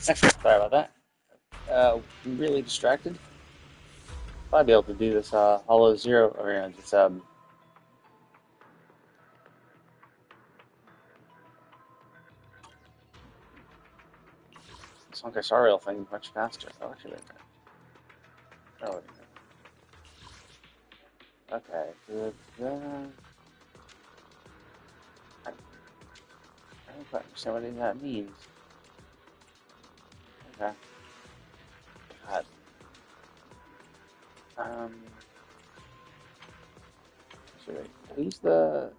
Sorry about that. Really distracted. I'd be able to do this Hollow Zero or this Honkai Star Rail thing much faster. Oh, actually, oh, okay. I don't quite understand what any of that means. Okay. God. Um. So wait, who's the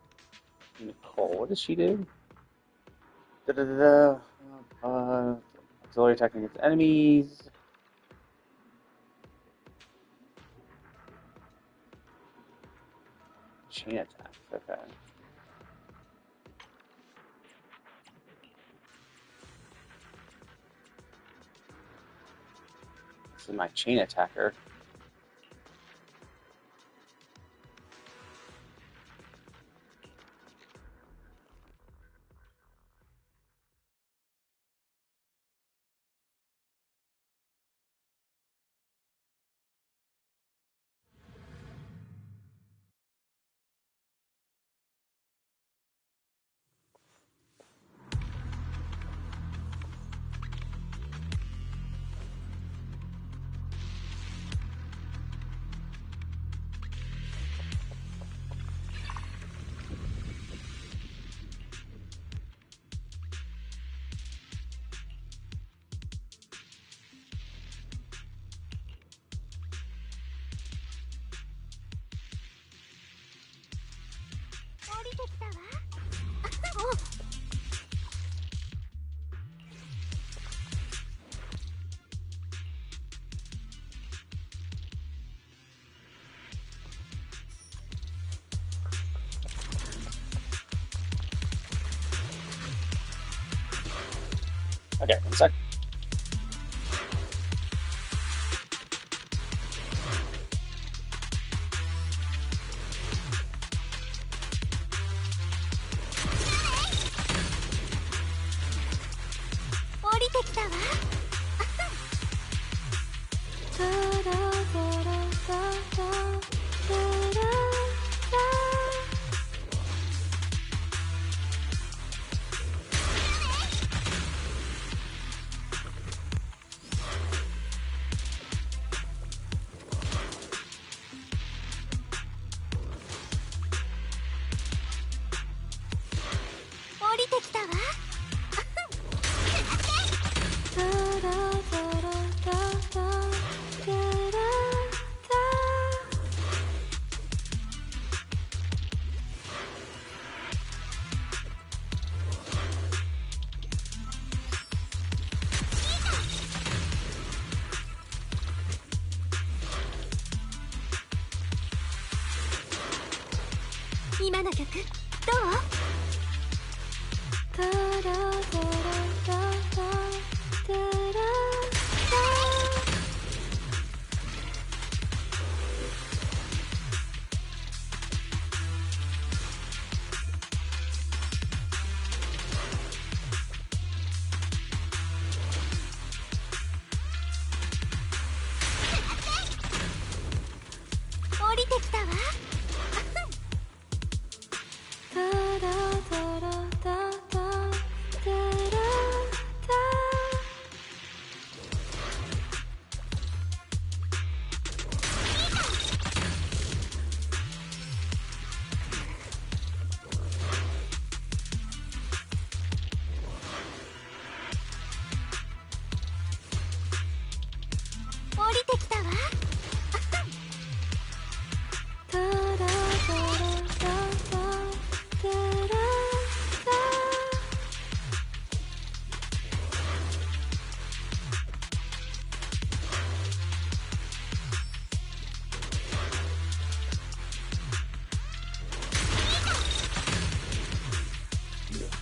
Nicole? What does she do? Da da da da. Auxiliary attacking against enemies. Chain attacks. Okay. This is my chain attacker. Okay, one sec.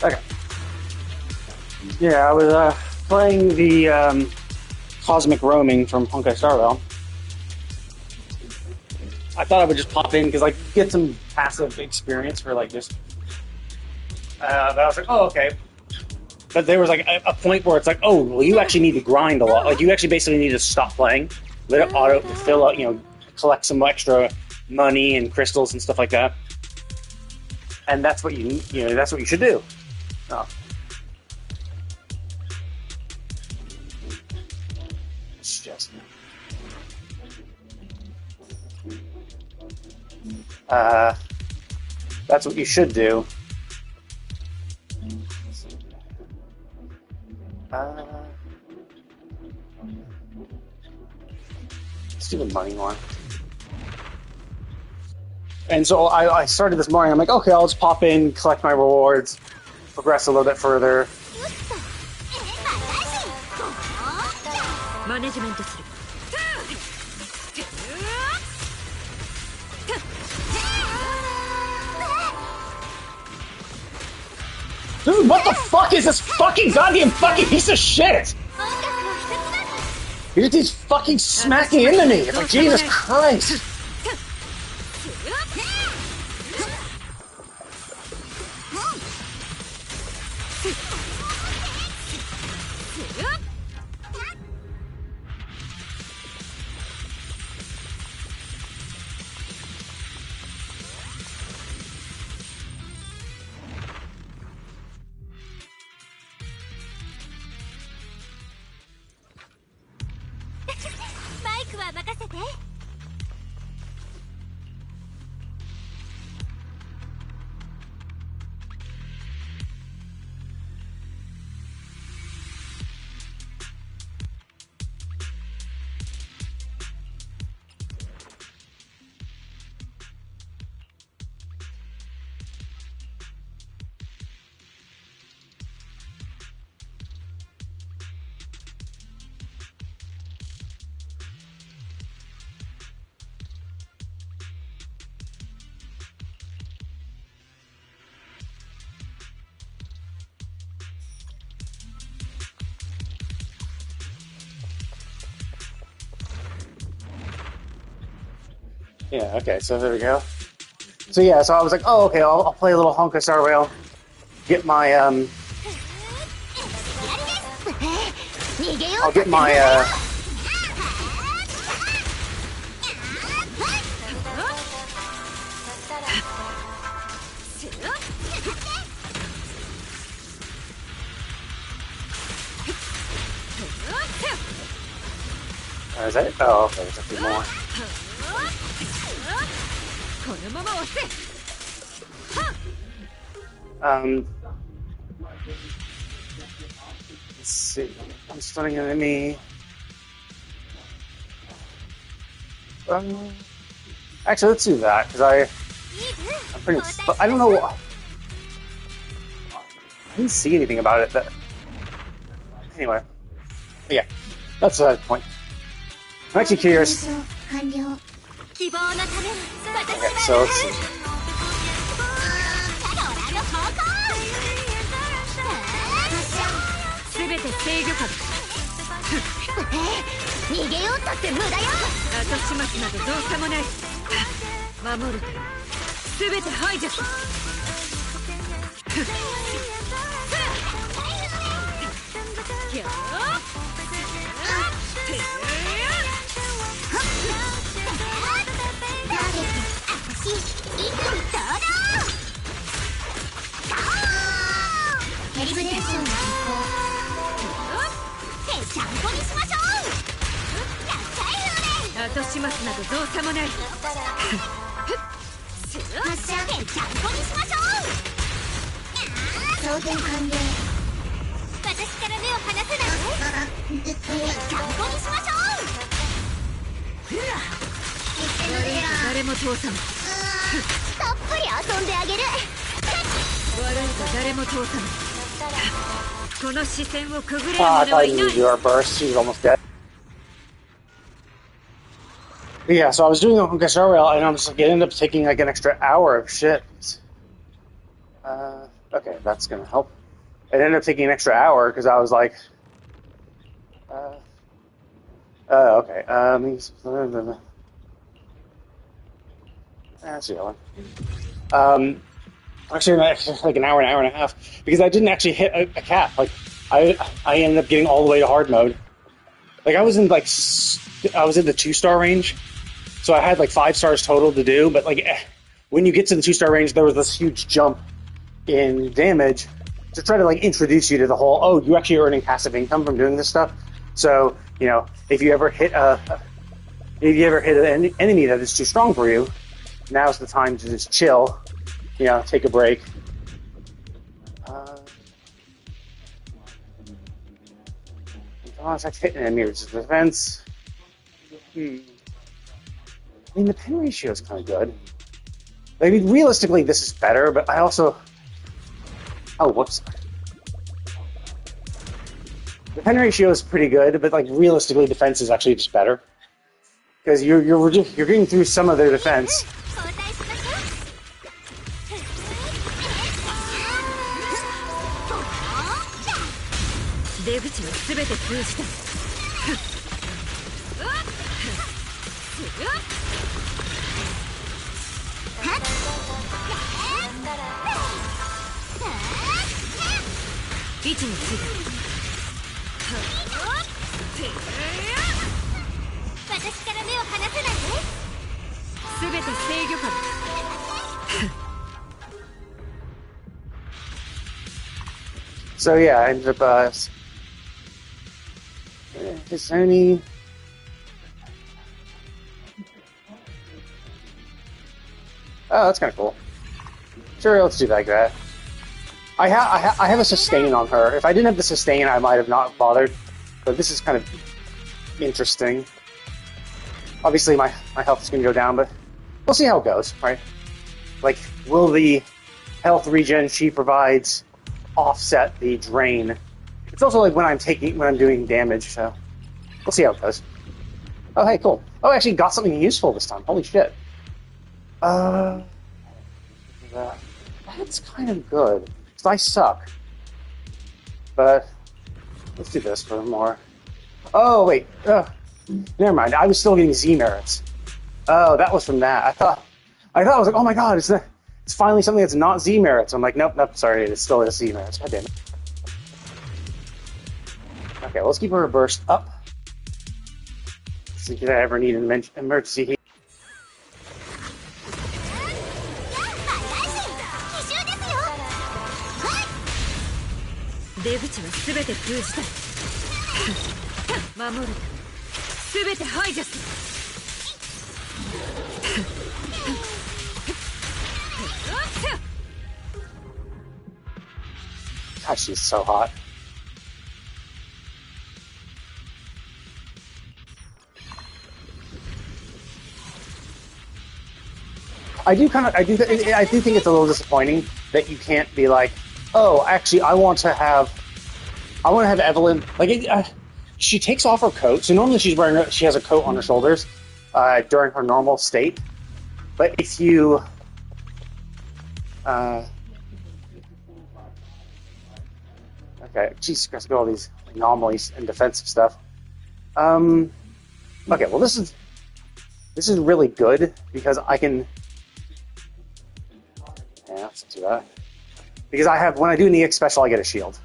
Okay. Yeah, I was playing the Cosmic Roaming from Honkai Star Rail. I thought I would just pop in because like get some passive experience for like just. But I was like, oh okay. but there was like a point where it's like, oh, well, you actually need to grind a lot. Like you actually basically need to stop playing, let it auto fill out, collect some extra money and crystals and stuff like that. And that's what that's what you should do. Oh. It's just that's what you should do. Let's do the money one. And so I started this morning. I'm like, okay, I'll just pop in, collect my rewards, progress a little bit further. Dude, what the fuck is this fucking goddamn fucking piece of shit? He's fucking smacking into me. It's like, Jesus Christ. Yeah, okay, so there we go. So yeah, so I was like, oh, okay, I'll play a little Honkai Star Rail, get my, I'll get my, is that it? Oh, okay, there's a few more. Let's see. I'm stunning an enemy. Actually, let's do that because I'm pretty. I don't know. I didn't see anything about it. Anyway, yeah, that's the point. I'm actually curious. Okay, so let's see. I thought you would do our burst. She was almost dead. But yeah, so I was doing a Honkai Star Rail, and I was like, it ended up taking like an extra hour of shit. Okay, that's gonna help. It ended up taking an extra hour because I was like, okay. That's the other one. Actually, like an hour and a half, because I didn't actually hit a cap. Like, I ended up getting all the way to hard mode. Like, I was in the 2-star range, so I had like 5 stars total to do. But like, when you get to the 2-star range, there was this huge jump in damage to try to like introduce you to the whole. Oh, you actually are earning passive income from doing this stuff. So if you ever hit an enemy that is too strong for you, now's the time to just chill. Take a break. Attacks hitting enemy resist defense. I mean, the pen ratio is kind of good. I mean, realistically, this is better, but I also... Oh, whoops. The pen ratio is pretty good, but like realistically, defense is actually just better. Because you're getting through some of their defense. 出口は全て封じた。位置についた。私から目を離せないで。全て制御下。So yeah, I ended up is there any... Oh, that's kind of cool. Sure, let's do like that. I have a sustain on her. If I didn't have the sustain, I might have not bothered. But this is kind of interesting. Obviously, my health is going to go down, but we'll see how it goes, right? Like, will the health regen she provides offset the drain? It's also like when I'm doing damage, so we'll see how it goes. Oh, hey, cool. Oh, I actually got something useful this time. Holy shit. That's kind of good. Because I suck. But let's do this for more. Oh, wait. Never mind. I was still getting Z merits. Oh, that was from that. I thought I was like, oh my god, it's finally something that's not Z merits. I'm like, nope, sorry, it still is Z merits. God damn it. Okay, well, let's keep our burst up. See if I ever need an emergency heat. God, she's so hot. I do think it's a little disappointing that you can't be like, oh, actually, I want to have Evelyn, like, she takes off her coat, so normally she has a coat on her shoulders during her normal state, but if you okay, Jesus Christ, got all these anomalies and defensive stuff. Okay, well, this is really good because I can. Yeah, let's do that. Because when I do an EX special, I get a shield.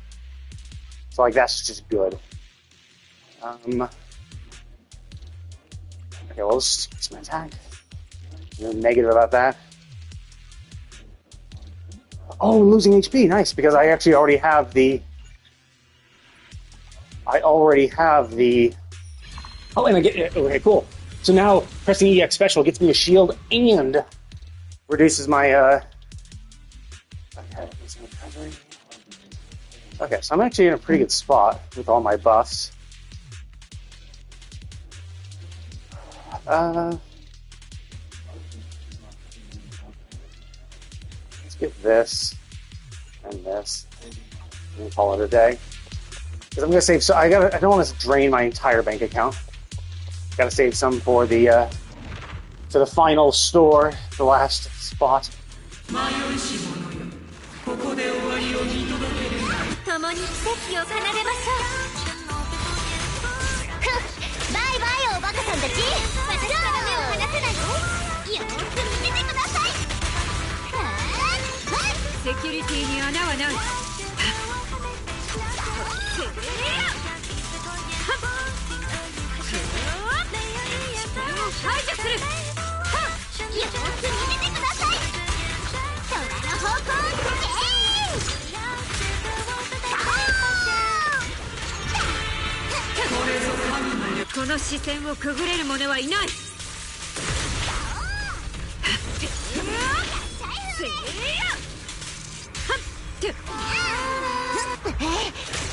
So, like, that's just good. Okay, well, let's use my attack. No negative about that. Oh, losing HP, nice, because I actually already have the... Oh, and I get... Okay, cool. So now, pressing EX special gets me a shield and reduces my, Okay, so I'm actually in a pretty good spot with all my buffs. Let's get this and this and call it a day. Because I'm gonna save. So I don't want to drain my entire bank account. Got to save some for the final store, the last spot. 共に奇跡を奏でましょう。バイバイおバカさんたち。私から目を離せないで。よーく見ててください。セキュリティに穴はない。排除する。よく見ててください。空の方向この視線をくぐれる者はいない。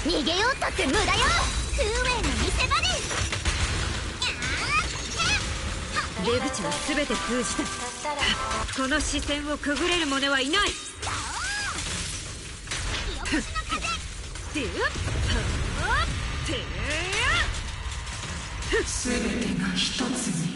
逃げようったって無駄よ。空への見せ場です。出口は全て封じた。この視線をくぐれる者はいない。全てが一つに。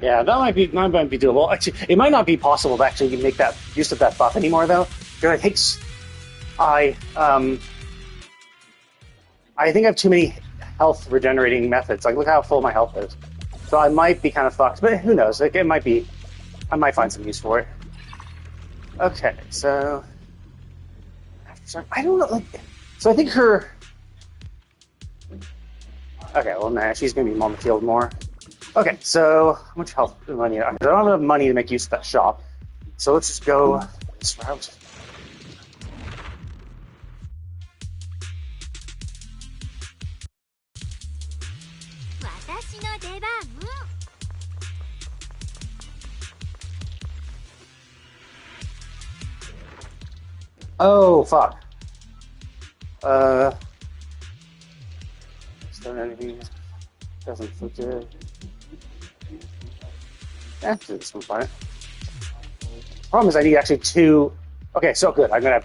Yeah, that might be doable. Actually, it might not be possible to actually make that use of that buff anymore, though. Because I think I have too many health regenerating methods. Like, look how full my health is. So I might be kind of fucked, but who knows? Like, it might be. I might find some use for it. Okay, so I don't know. Like, so I think her. Okay, well, nah, she's gonna be on the field more. Okay, so how much health money? I don't have enough money to make use of that shop, so let's just go this route. Oh fuck. Is there anything? Doesn't look good. Actually, this one's fine. Problem is, I need actually two. Okay, so good. I'm gonna have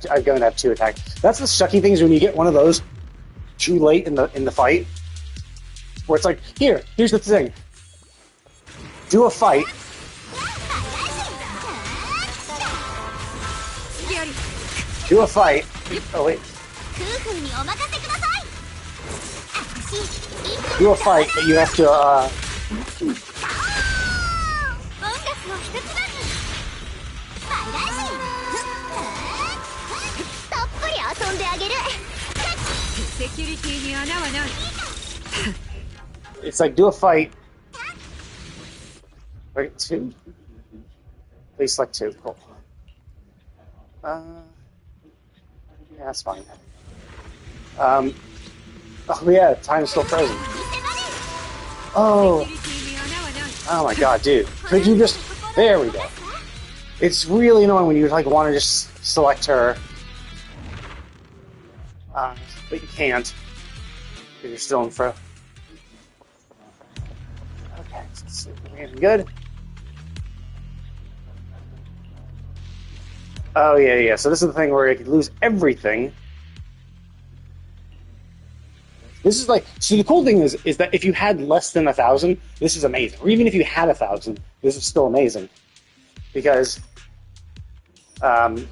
two attacks. That's the sucky things when you get one of those too late in the fight, where it's like, here's the thing. Do a fight. Do a fight. Oh wait. Do a fight, but you have to. It's like do a fight. Wait, two? Please select two. Cool. Yeah, that's fine. Oh yeah, time's still frozen. Oh my god, dude. Could you just... There we go. It's really annoying when you like want to just select her. But you can't. Because you're still in fro. Okay, let's see. We're good. Oh yeah. So this is the thing where you could lose everything. This is like, so the cool thing is that if you had less than 1,000, this is amazing. Or even if you had 1,000, this is still amazing. Because then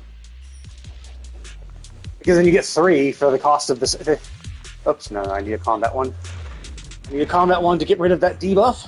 you get 3 for the cost of this. Oops, no, I need a combat one. I need a combat one to get rid of that debuff.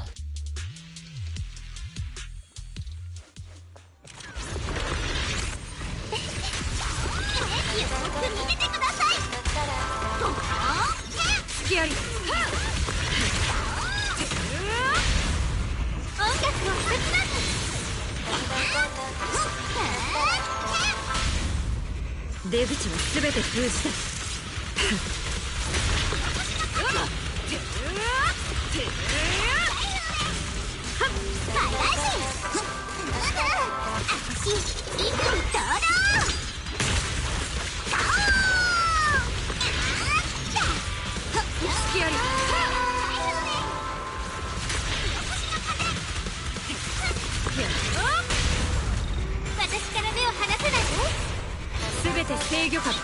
制御下だ。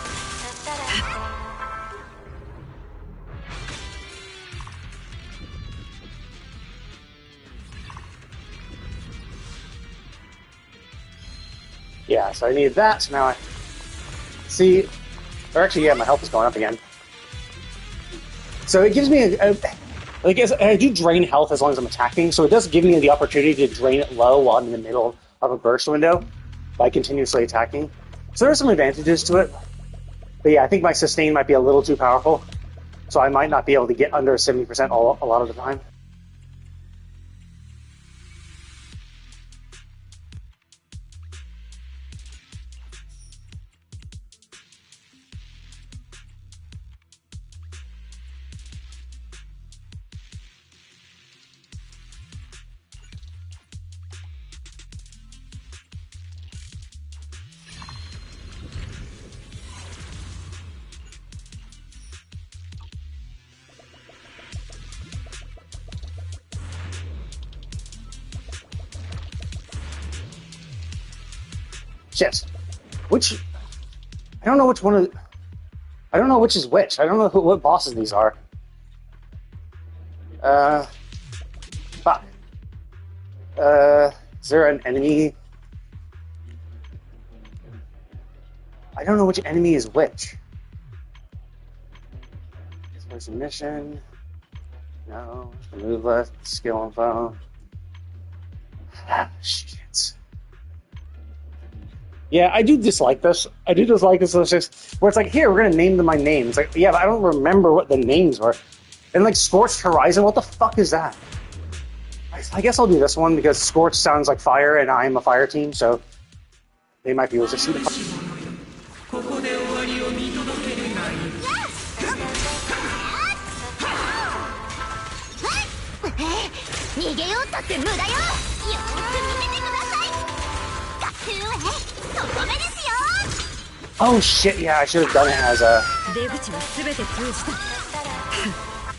Yeah, so I need that. So now I see. Or actually, yeah, my health is going up again. So it gives me like I do drain health as long as I'm attacking. So it does give me the opportunity to drain it low while I'm in the middle of a burst window by continuously attacking. So there are some advantages to it. But yeah, I think my sustain might be a little too powerful. So I might not be able to get under 70% a lot of the time. Shit. Which... I don't know which one of... I don't know which is which. I don't know what bosses these are. Fuck. Is there an enemy? I don't know which enemy is which. There's a mission. No. Move left. Skill info. Ah, shit. Yeah, I do dislike this. I do dislike this. It's just where it's like, here, we're gonna name them my names. It's like, yeah, but I don't remember what the names were. And like Scorched Horizon, what the fuck is that? I guess I'll do this one because Scorch sounds like fire, and I'm a fire team, so they might be resistant to fire. ここで終わりを見届けるがいい。逃げようったって無駄よ。よーく見ててください。ガクーとどめですよ。 Oh shit, yeah, I should have done it as a... 出口は全て封じ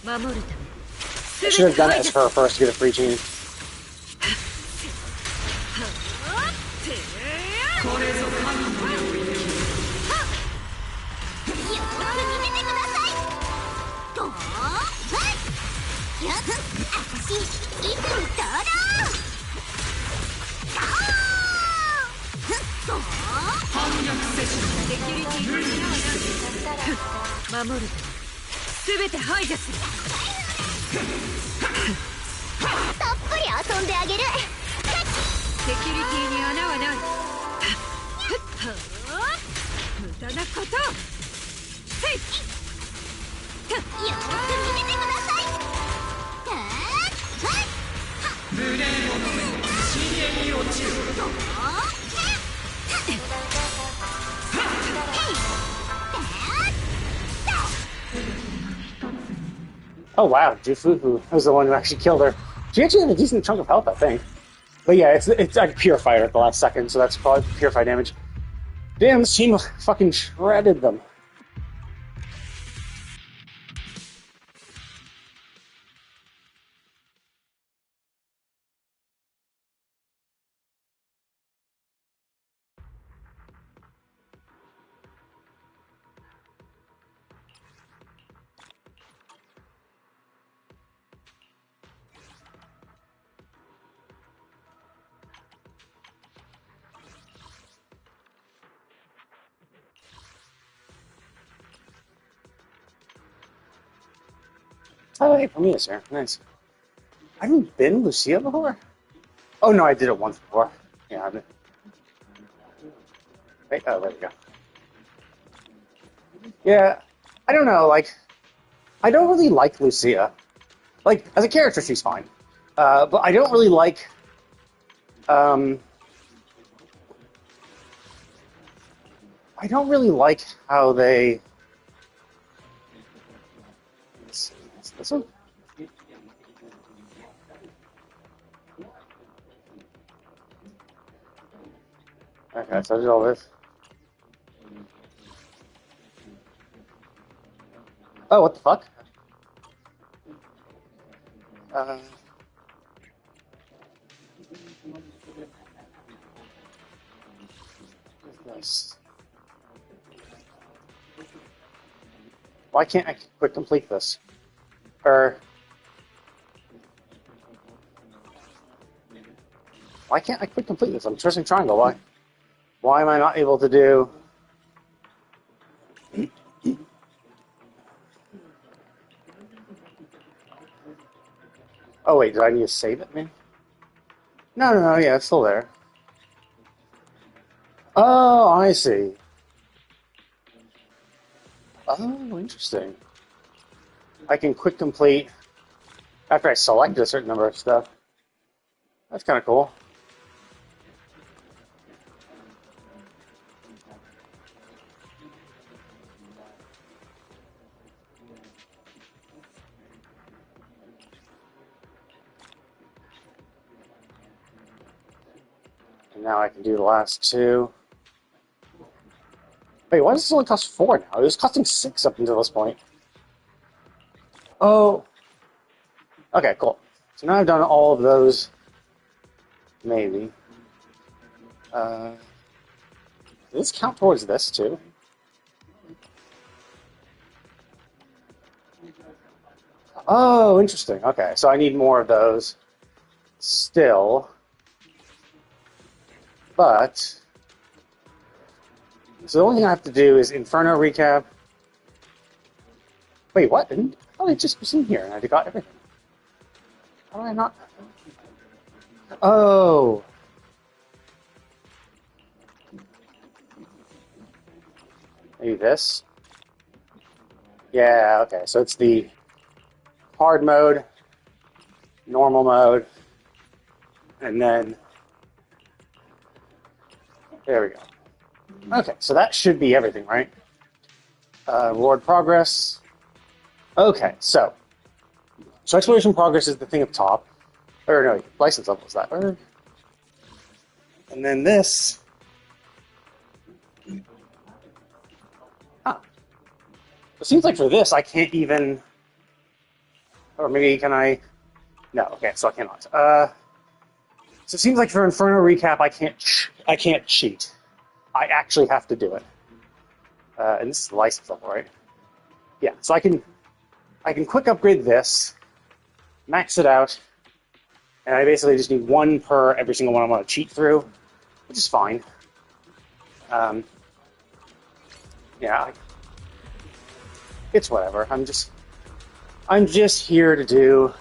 た。守るため。 I should have done it as her first to get a free team. これぞ神の領域。よーく見ててください。ゴーよっあたしいつにどうだゴー反逆せしセキュリティの守るため。全て排除する。 たっぷり遊んであげる。セキュリティに穴はない。無駄なこと。せい。よーく見ててください。無礼者め深淵に落ちる。 Oh wow, Jufufu was the one who actually killed her. She actually had a decent chunk of health, I think. But yeah, it's like Purifier at the last second, so that's probably Purify damage. Damn, this team fucking shredded them. Oh, hey, Prometheus here. Nice. I haven't been Lucia before? Oh, no, I did it once before. Yeah, I've been... Wait, oh, there we go. Yeah, I don't know, like... I don't really like Lucia. Like, as a character, she's fine. But I don't really like... I don't really like how they... This one? Okay, so I did all this. Oh, what the fuck? What's this? Why can't I quick complete this? Or why can't I quick complete this? I'm pressing triangle. Why? Why am I not able to do? Oh wait, do I need to save it, man? No, yeah, it's still there. Oh, I see. Oh, interesting. I can quick complete after I select a certain number of stuff. That's kind of cool. And now I can do the last two. Wait, why does this only cost 4 now? It was costing 6 up until this point. Oh. Okay, cool. So now I've done all of those. Maybe. Does this count towards this too? Oh, interesting. Okay, so I need more of those still. But so the only thing I have to do is Inferno recap. Wait, what? I thought I just was in here and I got everything. How do I not? Oh. Maybe this? Yeah, okay. So it's the hard mode, normal mode, and then there we go. Okay, so that should be everything, right? Reward progress. Okay, so exploration progress is the thing up top. Or no, license level is that. And then this. Huh. It seems like for this I can't even. Or maybe can I? No. Okay, so I cannot. So it seems like for Inferno recap I can't cheat. I actually have to do it. And this is the license level, right? Yeah, so I can quick upgrade this, max it out, and I basically just need 1 per every single one I want to cheat through, which is fine. Yeah, it's whatever. I'm just here to do.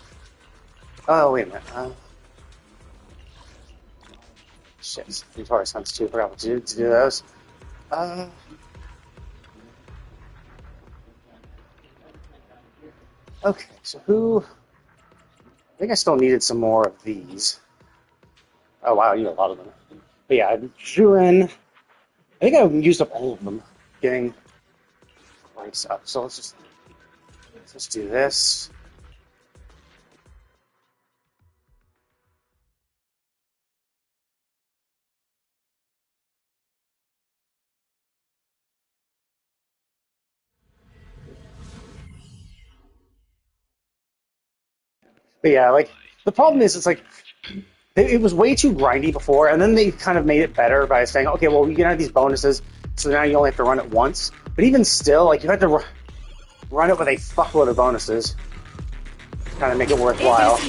Oh wait a minute. Shit, Victorious Hunts 2. Forgot what to do those. Okay, so who? I think I still needed some more of these. Oh wow, I need a lot of them. But yeah, I drew in. I think I used up all of them getting lights up. So let's just do this. But yeah, like the problem is, it's like it was way too grindy before, and then they kind of made it better by saying, okay, well, you can have these bonuses, so now you only have to run it once. But even still, like you had to run it with a fuckload of bonuses to kind of make it worthwhile.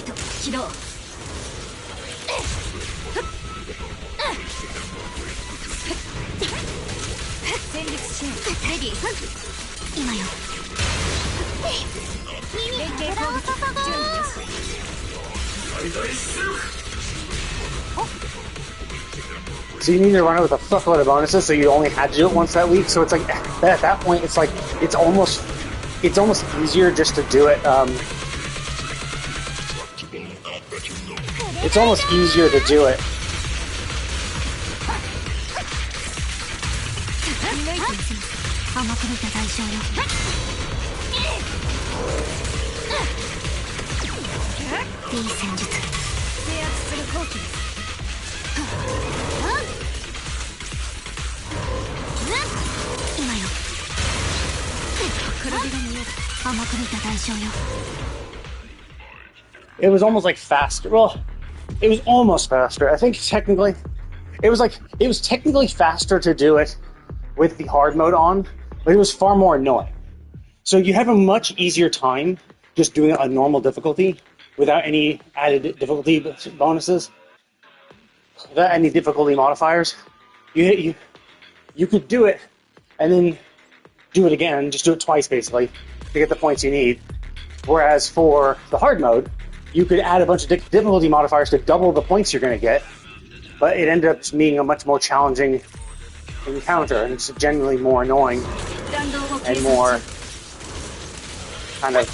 So you need to run it with a fuckload of bonuses, so you only had to do it once that week. So it's like at that point, it's like it's almost easier just to do it. It's almost easier to do it. It was almost like faster. Well, it was almost faster. I think technically, it was technically faster to do it with the hard mode on, but it was far more annoying. So you have a much easier time just doing a normal difficulty without any added difficulty bonuses, without any difficulty modifiers. You could do it and then do it again, just do it twice basically to get the points you need. Whereas for the hard mode, you could add a bunch of difficulty modifiers to double the points you're going to get, but it ended up being a much more challenging encounter, and it's genuinely more annoying and more kind of.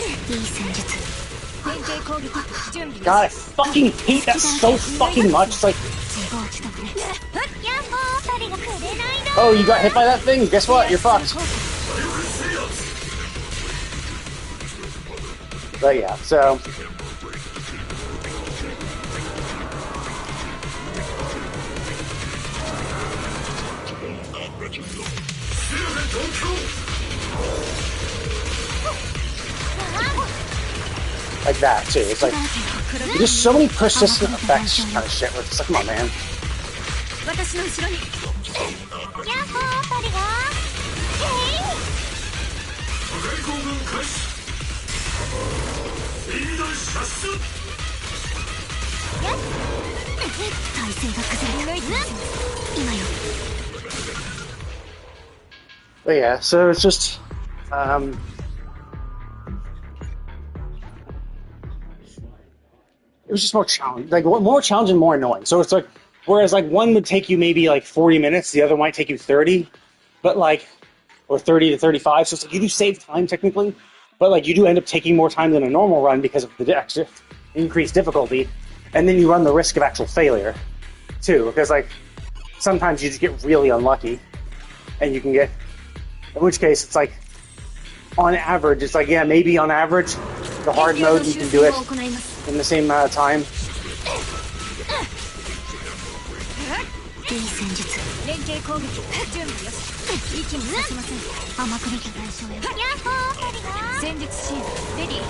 いい戦術 変形攻撃準備 God, I fucking hate that so fucking much. It's like, 自業自得ねヤッホー二人がくれないの oh, you got hit by that thing? Guess what? You're fucked. But yeah, so. Like that too. It's like there's so many persistent effects kind of shit. Where it's like, come on, man. 私の後ろにヤッホー二人が体勢が崩れ今よ But yeah, so it's just it was just more challenging, like more challenging, more annoying. So it's like, whereas like one would take you maybe like 40 minutes, the other might take you 30, but like, or 30 to 35. So it's like you do save time technically, but like you do end up taking more time than a normal run because of the extra increased difficulty, and then you run the risk of actual failure too, because like sometimes you just get really unlucky, and you can get, in which case it's like on average, it's like yeah, maybe on average, the hard mode you can do it in the same amount of time. いい戦術連携攻撃準備よし一気にさせません甘く見た対象よヤッホー二人が戦術シールレディー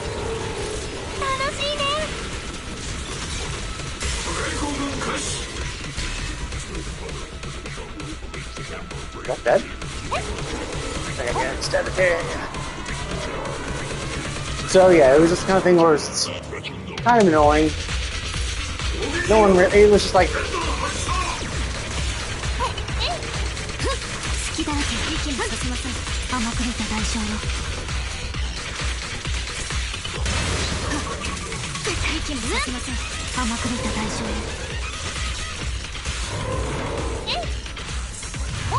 楽しいね Got that? Yeah, instead of here. So yeah, it was this kind of thing where it's kind of annoying. No one really, it was just like, 隙だらけ一気にさせません甘く見た代償よ一気にさせません甘く見た代償よおっ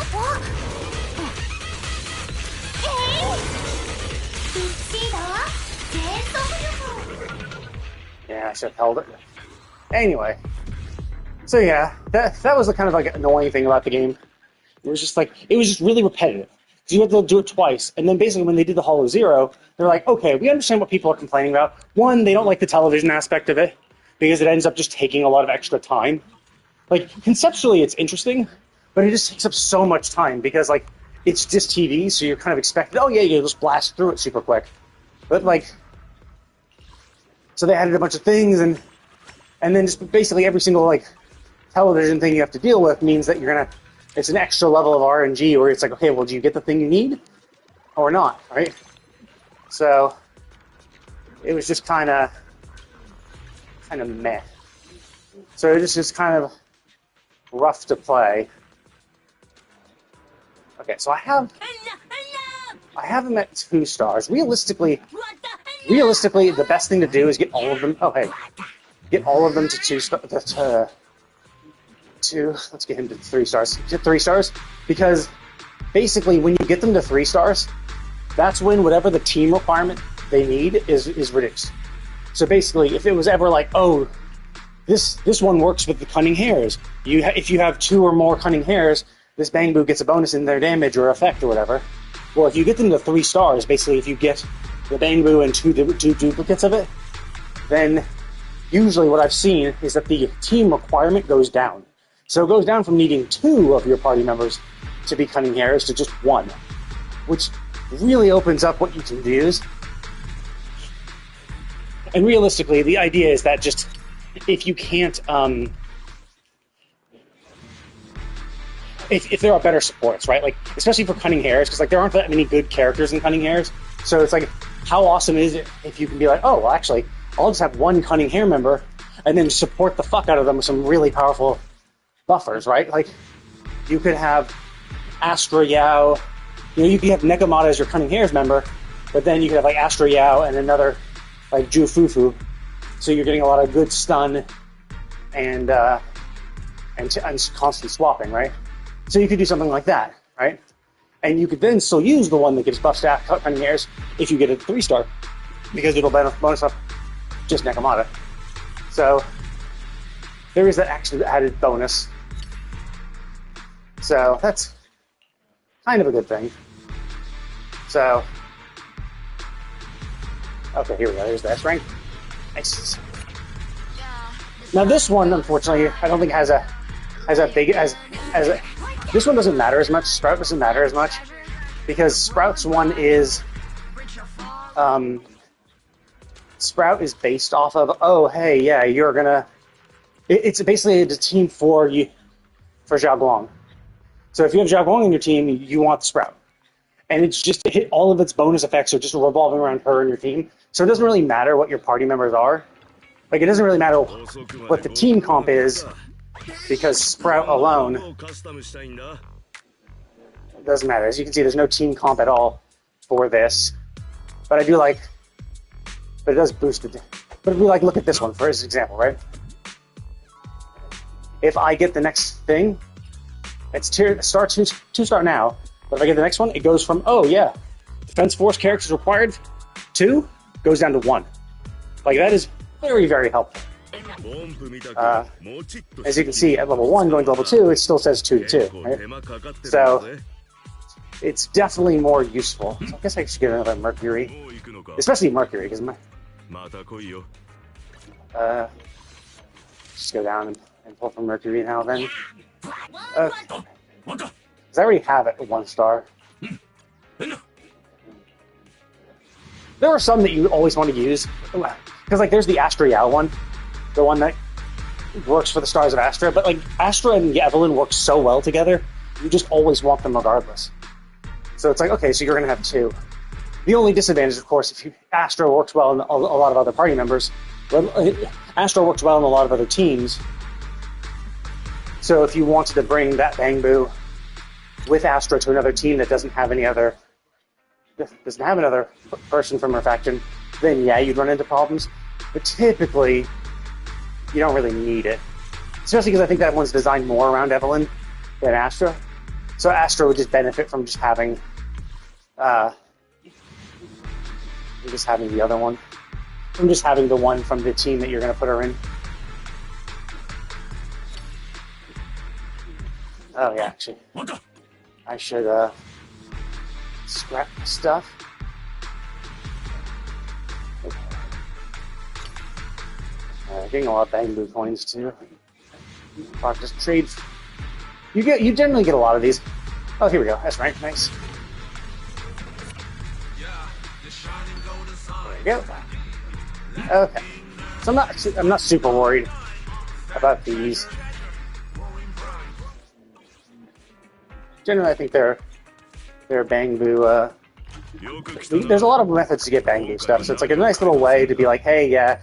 一度全速力 yeah, I should have held it. Anyway, so yeah, that was the kind of like annoying thing about the game. It was just like, it was just really repetitive. So you had to do it twice, and then basically when they did the Hollow Zero, they're like, okay, we understand what people are complaining about. One, they don't like the television aspect of it, because it ends up just taking a lot of extra time. Like, conceptually it's interesting, but it just takes up so much time, because like, it's just TV, so you're kind of expected, oh yeah, you just blast through it super quick. But like, so they added a bunch of things, and then just basically every single like television thing you have to deal with means that you're gonna, it's an extra level of RNG where it's like, okay, well, do you get the thing you need or not, right? So it was just kind of meh. So it was just kind of rough to play. Okay, so I have them at 2 stars. Realistically, the best thing to do is get all of them. Oh, hey, get all of them to 2 stars. Let's get him to 3 stars. Get 3 stars, because basically when you get them to 3 stars, that's when whatever the team requirement they need is reduced. So basically, if it was ever like, oh, this one works with the cunning hares. If you have 2 or more cunning hares, this Bangboo gets a bonus in their damage or effect or whatever. Well, if you get them to 3 stars, basically if you get the Bangboo and 2 duplicates of it, then usually what I've seen is that the team requirement goes down. So it goes down from needing 2 of your party members to be cunning hares to just 1, which really opens up what you can use. And realistically, the idea is that just if you can't if there are better supports, right? Like, especially for Cunning Hairs, because like there aren't that many good characters in Cunning Hairs. So it's like, how awesome is it if you can be like, oh, well, actually, I'll just have one Cunning Hair member and then support the fuck out of them with some really powerful buffers, right? Like, you could have Astra Yao, you could have Nekomata as your Cunning Hairs member, but then you could have like Astra Yao and another like Ju Fufu. So you're getting a lot of good stun and constant swapping, right? So you could do something like that, right? And you could then still use the one that gives buff stat Cunning Hairs if you get a 3-star, because it'll bonus up just Nekomata. So there is that extra added bonus. So that's kind of a good thing. So, okay, here we go. Here's the S rank. Nice. Now this one, unfortunately, I don't think has a big as a. This one doesn't matter as much. Sprout doesn't matter as much because Sprout's one is, Sprout is based off of, oh hey, yeah, you're gonna. It's basically a team for you for Zhao Guang. So if you have Zhao Guang in your team, you want the Sprout. And it's just all of its bonus effects are just revolving around her and your team. So it doesn't really matter what your party members are. Like, it doesn't really matter what the team comp is, because Sprout alone, it doesn't matter. As you can see, there's no team comp at all for this. But I do like, but it does boost it. But if we like, look at this one for example, right? If I get the next thing, it's star 2-star now, but if I get the next one, it goes from, oh yeah, Defense Force characters required 2 goes down to 1. Like, that is very, very helpful. As you can see, at level 1 going to level 2, it still says 2 to 2, right? So it's definitely more useful. So I guess I should get another Mercury, especially Mercury, because just go down and pull from Mercury now then. Okay. Because I already have it at 1 star. There are some that you always want to use. Because, like, there's the Astra Yao one. The one that works for the Stars of Astra. But, like, Astra and Evelyn work so well together, you just always want them regardless. So it's like, okay, so you're going to have 2. The only disadvantage, of course, if Astra works well in a lot of other party members. Astra works well in a lot of other teams. So if you wanted to bring that Bangbu with Astra to another team that doesn't have another person from her faction, then yeah, you'd run into problems. But typically, you don't really need it. Especially because I think that one's designed more around Evelyn than Astra. So Astra would just benefit from just having the other one. From just having the one from the team that you're going to put her in. Oh yeah, actually. I should scrap my stuff. Getting a lot of Bangbu coins too. Just trade. You generally get a lot of these. Oh, here we go. That's right. Nice. There we go. Okay. So I'm not super worried about these. Generally, I think they're Bangbu. There's a lot of methods to get Bangbu stuff, so it's like a nice little way to be like, hey, yeah,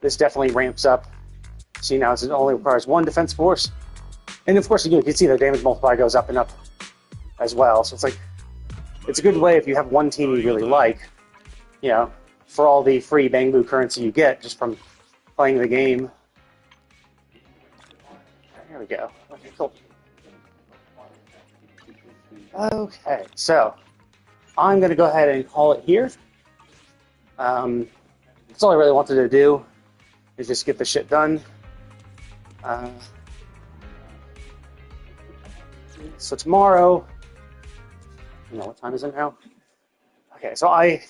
this definitely ramps up. See, now it only requires 1 defense force, and of course, you can see the damage multiplier goes up and up as well. So it's like, it's a good way if you have one team you really like, for all the free Bangbu currency you get just from playing the game. There we go. Okay, cool. Okay, so I'm going to go ahead and call it here. That's all I really wanted to do, is just get the shit done. So tomorrow, what time is it now? Okay, so I've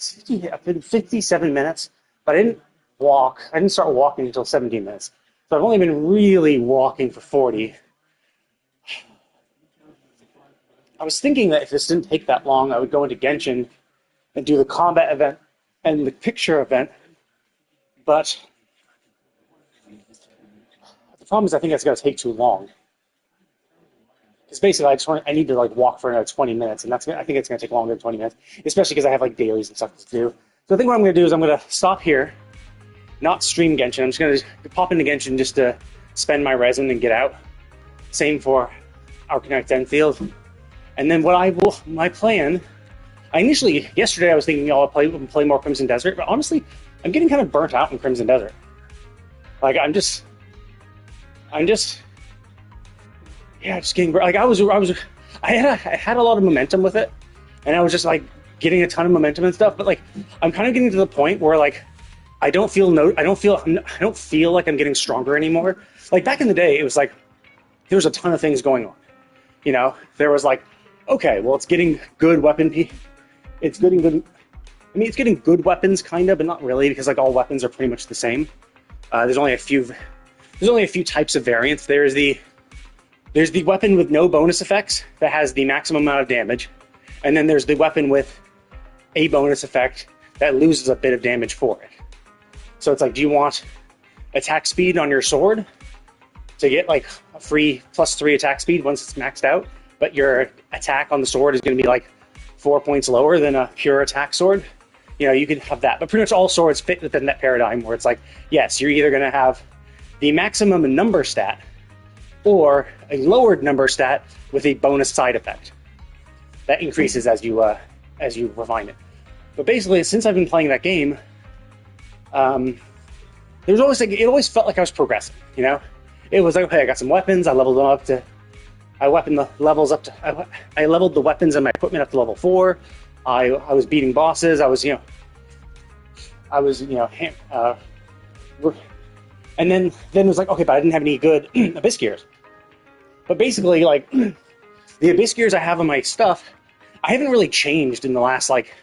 been 57 minutes, but I didn't start walking until 17 minutes. So I've only been really walking for 40. I was thinking that if this didn't take that long, I would go into Genshin and do the combat event and the picture event. But the problem is I think that's going to take too long. Because basically, I need to like walk for another 20 minutes, and I think it's gonna take longer than 20 minutes, especially because I have like dailies and stuff to do. So I think what I'm gonna do is I'm gonna stop here, not stream Genshin. I'm just gonna pop into Genshin just to spend my resin and get out. Same for Arcanite Enfield. And then my plan, yesterday I was thinking, I'll play more Crimson Desert, but honestly, I'm getting kind of burnt out in Crimson Desert. Like, just getting, like, I had a lot of momentum with it, and I was just, like, getting a ton of momentum and stuff, but, like, I'm kind of getting to the point where, like, I don't feel like I'm getting stronger anymore. Like, back in the day, it was, like, there was a ton of things going on. You know, there was like, okay, well, it's getting good it's getting good weapons, kind of, but not really, because like all weapons are pretty much the same. There's only a few types of variants. There's the weapon with no bonus effects that has the maximum amount of damage, and then there's the weapon with a bonus effect that loses a bit of damage for it. So it's like, do you want attack speed on your sword to get like a free +3 attack speed once it's maxed out, but your attack on the sword is going to be like 4 points lower than a pure attack sword? You know, you could have that, but pretty much all swords fit within that paradigm where it's like, yes, you're either going to have the maximum number stat or a lowered number stat with a bonus side effect that increases as you refine it. But basically, since I've been playing that game, it always felt like I was progressing. You know, it was like, okay, I got some weapons, I leveled them up to. I leveled the weapons and my equipment up to level 4. I was beating bosses. And then it was like, okay, but I didn't have any good Abyss Gears. But basically, like, the Abyss Gears I have on my stuff, I haven't really changed in the last, like,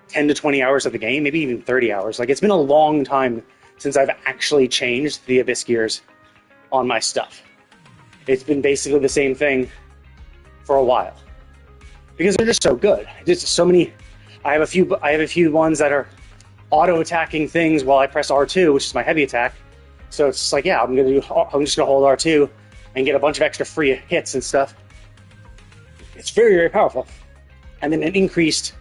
10 to 20 hours of the game, maybe even 30 hours. Like, it's been a long time since I've actually changed the Abyss Gears on my stuff. It's been basically the same thing for a while. Because they're just so good. Just so many. I have a few ones that are auto-attacking things while I press R2, which is my heavy attack. So it's like, yeah, I'm just gonna hold R2 and get a bunch of extra free hits and stuff. It's very, very powerful. And then an increased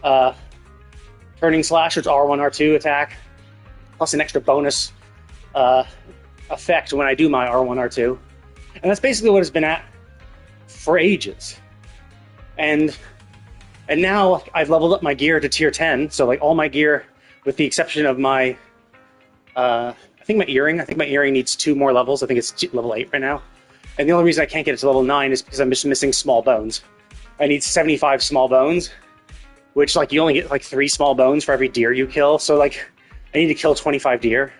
turning slash, which R1, R2 attack, plus an extra bonus effect when I do my R1, R2. And that's basically what it's been at for ages. And now I've leveled up my gear to tier 10, so like all my gear, with the exception of my, I think my earring needs 2 more levels. I think it's level 8 right now. And the only reason I can't get it to level 9 is because I'm just missing small bones. I need 75 small bones, which like you only get like 3 small bones for every deer you kill. So like I need to kill 25 deer,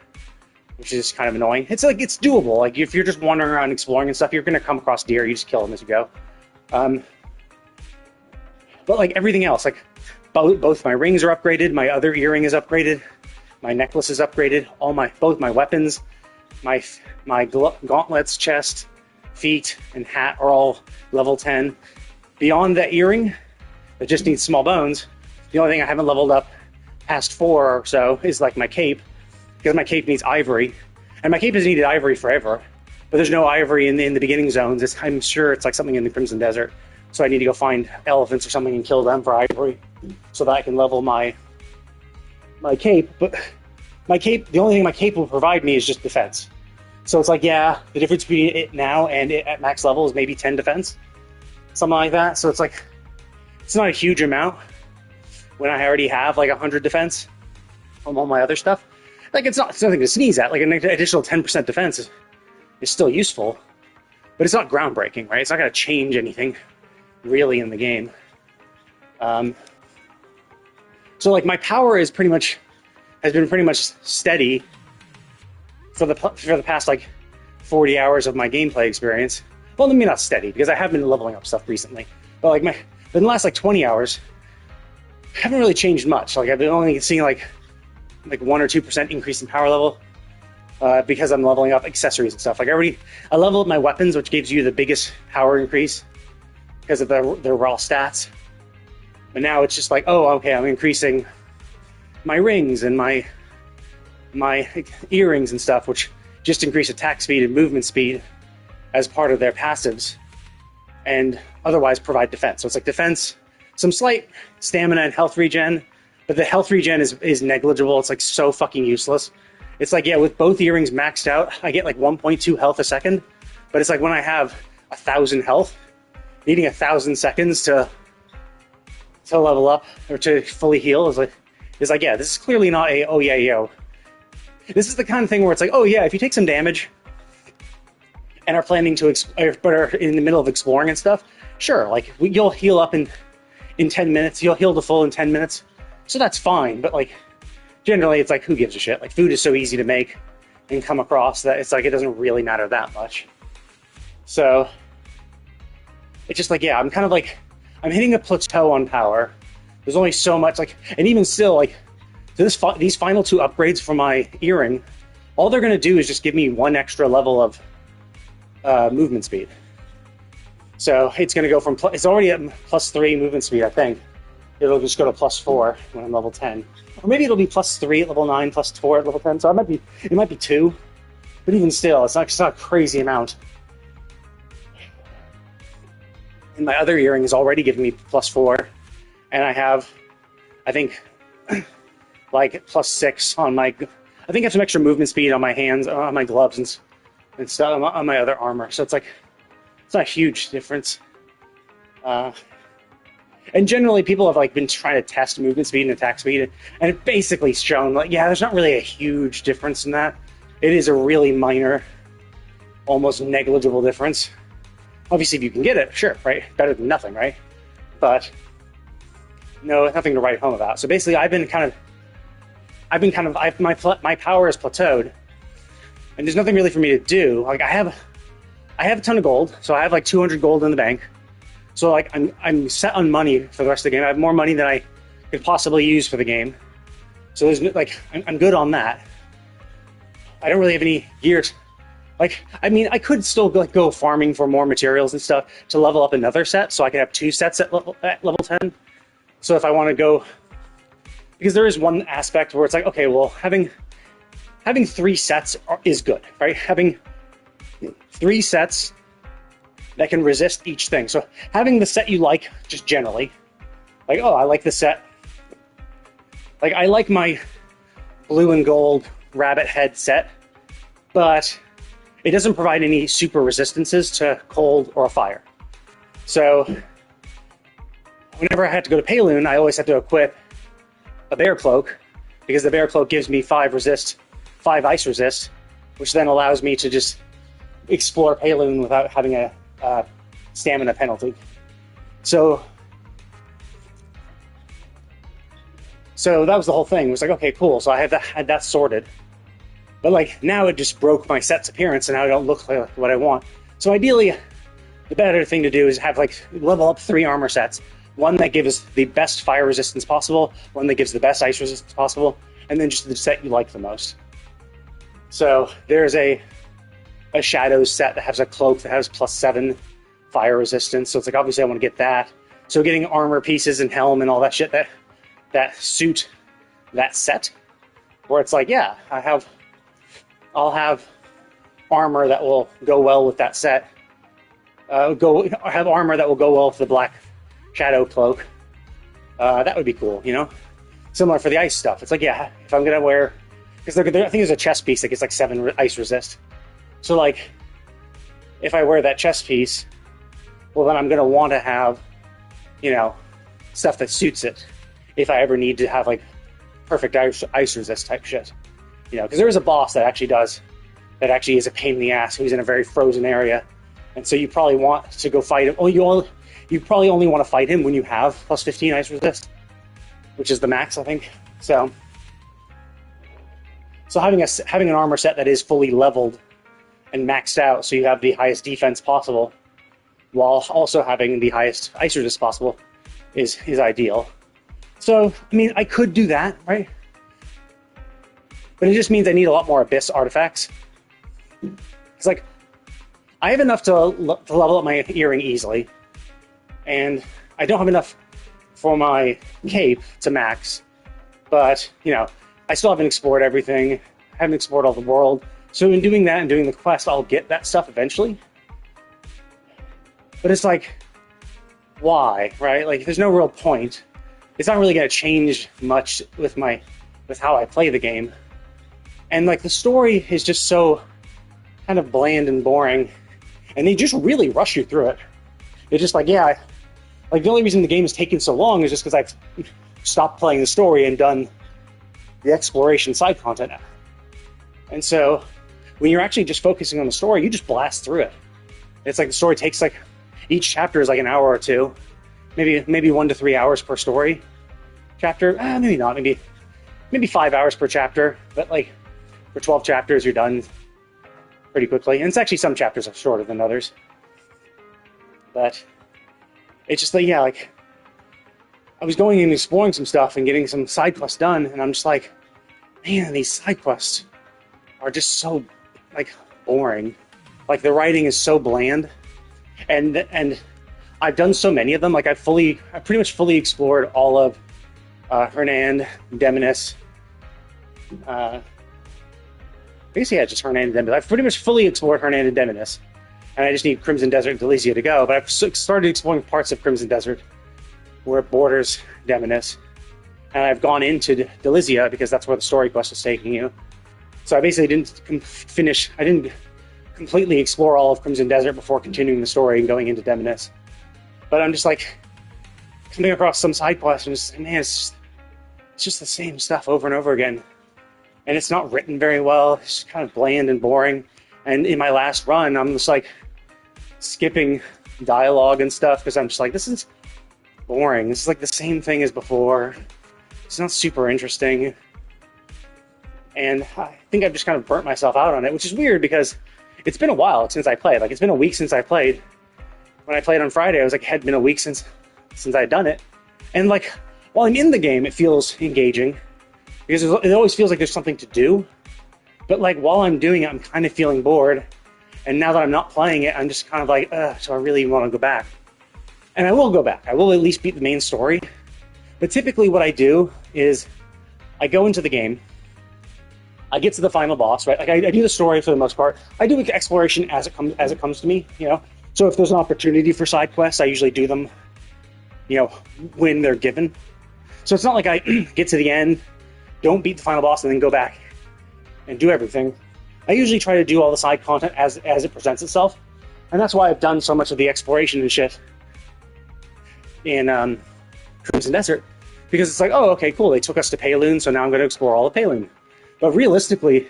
which is kind of annoying. It's like, it's doable. Like if you're just wandering around exploring and stuff, you're going to come across deer. You just kill them as you go. But like everything else, like both my rings are upgraded, my other earring is upgraded, my necklace is upgraded, both my weapons, my gauntlets, chest, feet, and hat are all level 10. Beyond that earring, that just needs small bones, the only thing I haven't leveled up past 4 or so is like my cape, because my cape needs ivory, and my cape has needed ivory forever, but there's no ivory in the beginning zones. I'm sure it's like something in the Crimson Desert, so I need to go find elephants or something and kill them for ivory, so that I can level my cape. But my cape, the only thing my cape will provide me is just defense. So it's like, yeah, the difference between it now and it at max level is maybe 10 defense, something like that. So it's like, it's not a huge amount when I already have like 100 defense from all my other stuff. Like it's nothing to sneeze at. Like an additional 10% defense is still useful, but it's not groundbreaking, right? It's not going to change anything really in the game. So like my power has been pretty much steady for the past like 40 hours of my gameplay experience. Well, maybe not steady, because I have been leveling up stuff recently, but like in the last like 20 hours, I haven't really changed much. Like I've been only seeing like 1 or 2% increase in power level because I'm leveling up accessories and stuff. Like I leveled up my weapons, which gives you the biggest power increase because of their raw stats. But now it's just like, oh, okay, I'm increasing my rings and my earrings and stuff, which just increase attack speed and movement speed as part of their passives. and otherwise provide defense. So it's like defense, some slight stamina and health regen, but the health regen is negligible. It's like so fucking useless. It's like, yeah, with both earrings maxed out, I get like 1.2 health a second, but it's like when I have 1,000 health, needing 1,000 seconds to level up or to fully heal is like, yeah, this is clearly not a, oh yeah, yo. This is the kind of thing where it's like, oh yeah, if you take some damage and are planning to, but are in the middle of exploring and stuff, sure, like you'll heal up in 10 minutes, you'll heal to full in 10 minutes, so that's fine, but like, generally it's like, who gives a shit? Like, food is so easy to make and come across that it's like, it doesn't really matter that much. So, it's just like, yeah, I'm kind of like, I'm hitting a plateau on power. There's only so much, like, and even still, like, these final 2 upgrades for my earring, all they're going to do is just give me 1 extra level of movement speed. So it's going to go from, it's already at +3 movement speed, I think. It'll just go to +4 when I'm level 10. Or maybe it'll be +3 at level 9, +4 at level 10. So it might be 2. But even still, it's not a crazy amount. And my other earring is already giving me +4, and I have, I think, like +6 on my. I think I have some extra movement speed on my hands, on my gloves, and stuff on my other armor. So it's like, it's not a huge difference. And generally, people have like been trying to test movement speed and attack speed, and it basically shown like, yeah, there's not really a huge difference in that. It is a really minor, almost negligible difference. Obviously, if you can get it, sure, right? Better than nothing, right? But no, nothing to write home about. So basically, my power is plateaued, and there's nothing really for me to do. Like I have a ton of gold, so I have like 200 gold in the bank. So like I'm set on money for the rest of the game. I have more money than I could possibly use for the game. So there's like I'm good on that. I don't really have any gears. Like, I mean, I could still go farming for more materials and stuff to level up another set, so I could have 2 sets at level 10. So if I want to go, because there is one aspect where it's like, okay, well, having 3 sets is good, right? Having 3 sets that can resist each thing. So having the set you like, just generally, like, oh, I like the set. Like, I like my blue and gold rabbit head set, but it doesn't provide any super resistances to cold or fire. So whenever I had to go to Payloon, I always had to equip a bear cloak, because the bear cloak gives me 5 ice resist, which then allows me to just explore Payloon without having a stamina penalty. So that was the whole thing. It was like, okay, cool. So I had that sorted. But like now it just broke my set's appearance, and now I don't look like what I want. So ideally, the better thing to do is have like level up 3 armor sets. One that gives the best fire resistance possible, one that gives the best ice resistance possible, and then just the set you like the most. So there's a Shadows set that has a cloak that has +7 fire resistance. So it's like, obviously I want to get that. So getting armor pieces and helm and all that shit that suit that set, where it's like, yeah, I'll have armor that will go well with that set. Have armor that will go well with the black shadow cloak. That would be cool, you know? Similar for the ice stuff. It's like, yeah, if I'm going to wear... Because I think there's a chest piece that gets like 7 ice resist. So like, if I wear that chest piece, well then I'm going to want to have, you know, stuff that suits it. If I ever need to have like perfect ice resist type shit. You know, because there is a boss that actually is a pain in the ass, who's in a very frozen area, and so you probably want to go fight him. Oh, you probably only want to fight him when you have +15 ice resist, which is the max, I think. So having an armor set that is fully leveled and maxed out, so you have the highest defense possible, while also having the highest ice resist possible, is ideal. So I mean, I could do that, right? But it just means I need a lot more Abyss artifacts. It's like, I have enough to level up my earring easily, and I don't have enough for my cape to max, but, you know, I still haven't explored everything, haven't explored all the world, so in doing that and doing the quest, I'll get that stuff eventually. But it's like, why, right? Like, there's no real point. It's not really going to change much with how I play the game. And like, the story is just so kind of bland and boring, and they just really rush you through it. It's just like, yeah, like the only reason the game is taking so long is just because I've stopped playing the story and done the exploration side content. And so when you're actually just focusing on the story, you just blast through it. It's like the story takes like, each chapter is like an hour or two, maybe 1 to 3 hours per story chapter. Maybe not, maybe 5 hours per chapter, but like for 12 chapters you're done pretty quickly. And it's actually, some chapters are shorter than others. But it's just like, yeah, like I was going and exploring some stuff and getting some side quests done, and I'm just like, man, these side quests are just so like boring. Like the writing is so bland, and I've done so many of them. Like I pretty much fully explored all of Hernand, Demonis. Basically, yeah, just Hernand and Demonis. I've pretty much fully explored Hernand and Demonis, and I just need Crimson Desert and Delizia to go. But I've started exploring parts of Crimson Desert where it borders Demonis, and I've gone into Delizia because that's where the story quest is taking you. So I basically didn't I didn't completely explore all of Crimson Desert before continuing the story and going into Demonis. But I'm just like coming across some side quests and just, man, it's just the same stuff over and over again. And it's not written very well. It's just kind of bland and boring. And in my last run, I'm just like skipping dialogue and stuff because I'm just like, this is boring. This is like the same thing as before. It's not super interesting. And I think I've just kind of burnt myself out on it, which is weird because it's been a while since I played. Like, it's been a week since I played. When I played on Friday, I was like, it had been a week since I'd done it. And like, while I'm in the game, it feels engaging because it always feels like there's something to do. But like, while I'm doing it, I'm kind of feeling bored. And now that I'm not playing it, I'm just kind of like, so I really want to go back. And I will go back. I will at least beat the main story. But typically what I do is I go into the game, I get to the final boss, right? Like I do the story for the most part. I do exploration as it comes to me, you know. So if there's an opportunity for side quests, I usually do them, you know, when they're given. So it's not like I get to the end, don't beat the final boss, and then go back and do everything. I usually try to do all the side content as it presents itself, and that's why I've done so much of the exploration and shit in Crimson Desert, because it's like, oh, okay, cool, they took us to Payloon, so now I'm going to explore all of Payloon. But realistically,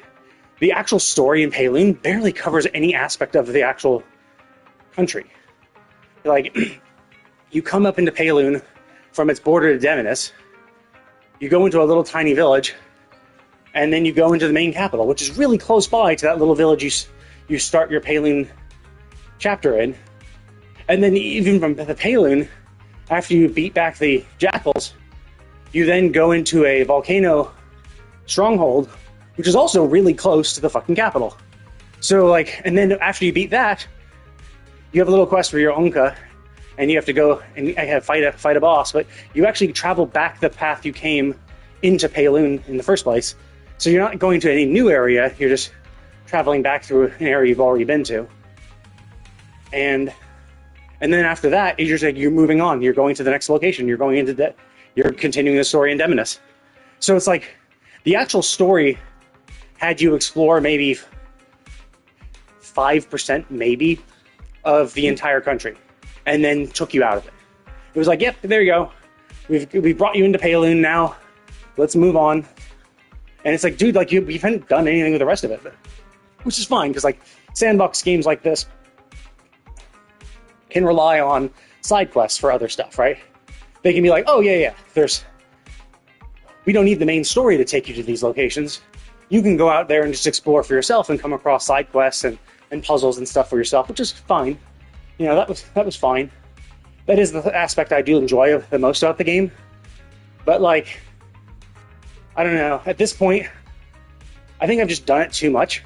the actual story in Payloon barely covers any aspect of the actual country. Like, you come up into Payloon from its border to Demonis, you go into a little tiny village, and then you go into the main capital, which is really close by to that little village you start your Payloon chapter in. And then even from the Payloon, after you beat back the Jackals, you then go into a volcano stronghold, which is also really close to the fucking capital. So, like, and then after you beat that, you have a little quest for your Onka, and you have to go and fight a boss, but you actually travel back the path you came into Payloon in the first place. So you're not going to any new area, you're just traveling back through an area you've already been to. And then after that, you're just like, you're moving on, you're going to the next location, you're continuing the story in Demonis. So it's like, the actual story had you explore maybe 5% maybe of the entire country, and then took you out of it. It was like, yep, there you go. We've brought you into Payloon now. Let's move on. And it's like, dude, like you haven't done anything with the rest of it, which is fine because like sandbox games like this can rely on side quests for other stuff, right? They can be like, oh yeah, we don't need the main story to take you to these locations. You can go out there and just explore for yourself and come across side quests and puzzles and stuff for yourself, which is fine. You know, that was fine. That is the aspect I do enjoy the most about the game. But like, I don't know, at this point, I think I've just done it too much.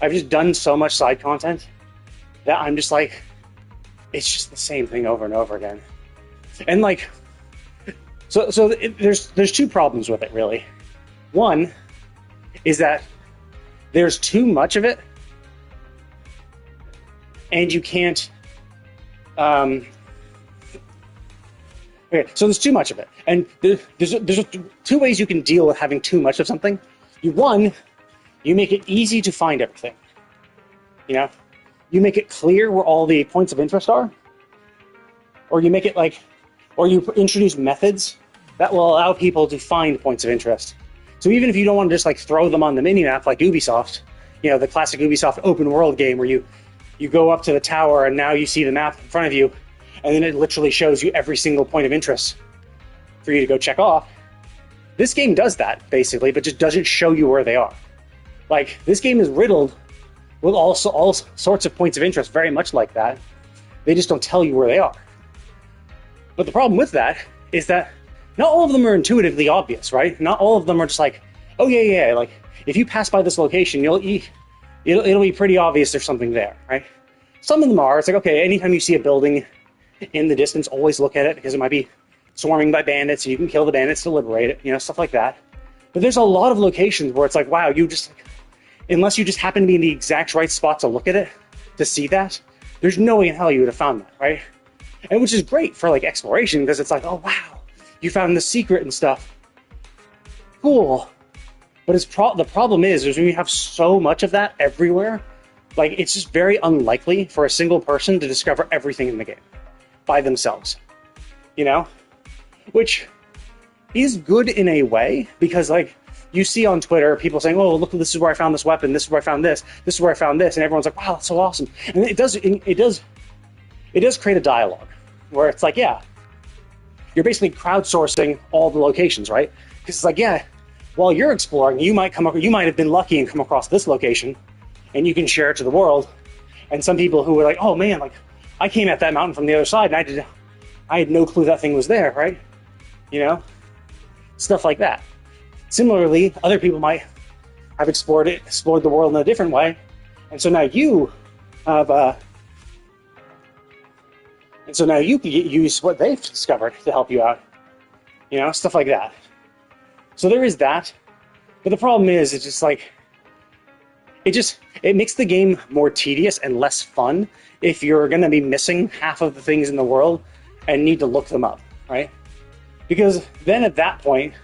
I've just done so much side content that I'm just like, it's just the same thing over and over again. And like, there's two problems with it, really. One is that there's too much of it, and you can't Okay, so there's too much of it, and there's two ways you can deal with having too much of something. One, you make it easy to find everything. You know, you make it clear where all the points of interest are, or you make it or you introduce methods that will allow people to find points of interest. So even if you don't want to just throw them on the minimap like Ubisoft, the classic Ubisoft open world game where you go up to the tower and now you see the map in front of you, and then it literally shows you every single point of interest for you to go check off. This game does that, basically, but just doesn't show you where they are. This game is riddled with all sorts of points of interest, very much like that. They just don't tell you where they are. But the problem with that is that not all of them are intuitively obvious, right? Not all of them are just oh yeah, if you pass by this location, it'll be pretty obvious there's something there, right? Some of them are. It's okay, anytime you see a building in the distance, always look at it, because it might be swarming by bandits and you can kill the bandits to liberate it, stuff like that. But there's a lot of locations where it's wow, you just, unless you just happen to be in the exact right spot to look at it, to see that, there's no way in hell you would have found that, right? And which is great for exploration, because it's oh wow, you found the secret and stuff. Cool. But the problem is when you have so much of that everywhere, it's just very unlikely for a single person to discover everything in the game by themselves, which is good in a way, because you see on Twitter people saying, oh, look, this is where I found this weapon, this is where I found this is where I found this, and everyone's wow, that's so awesome. And it does create a dialogue where it's yeah, you're basically crowdsourcing all the locations, right? Because it's yeah, while you're exploring, you might have been lucky and come across this location, and you can share it to the world. And some people who were oh man, I came at that mountain from the other side, and I had no clue that thing was there, right? Stuff like that. Similarly, other people might have explored the world in a different way, and so now you have, and so now you can use what they've discovered to help you out, stuff like that. So there is that, but the problem is, it's just it makes the game more tedious and less fun if you're going to be missing half of the things in the world and need to look them up, right? Because then at that point,